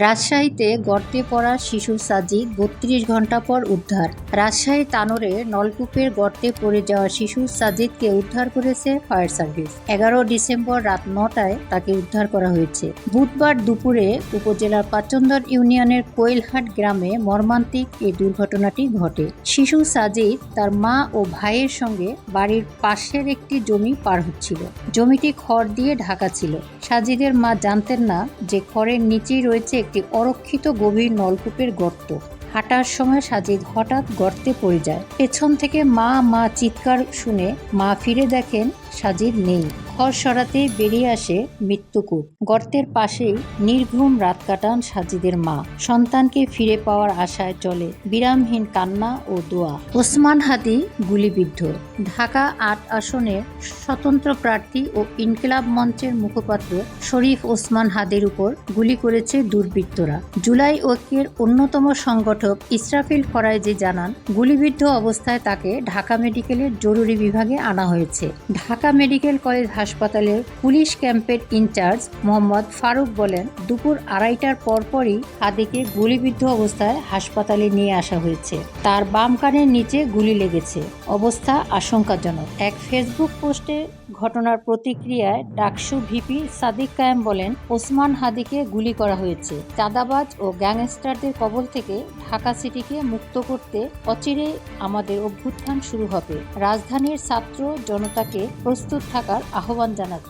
রাজশাহীতে গর্তে পড়া শিশু সাজিদ ৩২ ঘন্টা পর উদ্ধার। রাজশাহী তানোরে নলকূপের গর্তে পড়ে যাওয়া শিশু সাজিদকে উদ্ধার করেছে ফায়ার সার্ভিস। ১১ ডিসেম্বর রাত ৯টায় তাকে উদ্ধার করা হয়েছে। বুধবার দুপুরে উপজেলার পাচন্দর ইউনিয়নের কোয়েলহাট গ্রামে মর্মান্তিক এই দুর্ঘটনাটি ঘটে। শিশু সাজিদ তার মা ও ভাইয়ের সঙ্গে বাড়ির পাশের একটি জমি পার হচ্ছিল। জমিটি খড় দিয়ে ঢাকা ছিল। সাজিদের মা জানতেন না যে খড়ের নিচেই রয়েছে একটি অরক্ষিত গভীর নলকূপের গর্ত। হাঁটার সময় সাজিদ হঠাৎ গর্তে পড়ে যায়। পেছন থেকে মা চিৎকার শুনে মা ফিরে দেখেন সাজিদ নেই। খড় সরাতে বেরিয়ে আসে মৃত্যুকূপ। গর্তের পাশেই নির্ঘুম রাত কাটান সাজিদের মা। সন্তানকে ফিরে পাওয়ার আশায় চলে বিরামহীন কান্না ও দোয়া। ওসমান হাদি গুলিবিদ্ধ। ঢাকা ৮ আসনের স্বতন্ত্র প্রার্থী ও ইনকিলাব মঞ্চের মুখপাত্র শরীফ ওসমান হাদির উপর গুলি করেছে দুর্বৃত্তরা। জুলাই ঐক্যের অন্যতম সংগঠক ইসরাফিল ফরাইজি জানান, গুলিবিদ্ধ অবস্থায় তাকে ঢাকা মেডিকেলের জরুরি বিভাগে আনা হয়েছে। ঢাকা মেডিকেল কলেজ হাসপাতালের পুলিশ ক্যাম্পের ইনচার্জ মোহাম্মদ ফারুক বলেন, দুপুর ২:৩০টার পরপরই হাদিকে গুলিবিদ্ধ অবস্থায় হাসপাতালে নিয়ে আসা হয়েছে। তার বাম কানের নিচে গুলি লেগেছে। অবস্থা আশঙ্কাজনক। এক ফেসবুক পোস্টে ঘটনার প্রতিক্রিয়ায় ডাকসু ভিপি সাদিক কায়েম বলেন, ওসমান হাদিকে গুলি করা হয়েছে। চাঁদাবাজ ও গ্যাংস্টারদের কবল থেকে ঢাকা সিটিকে মুক্ত করতে অচিরেই আমাদের অভ্যুত্থান শুরু হবে। রাজধানীর ছাত্র জনতাকে প্রস্তুত থাকার আহ্বান জানাচ্ছি।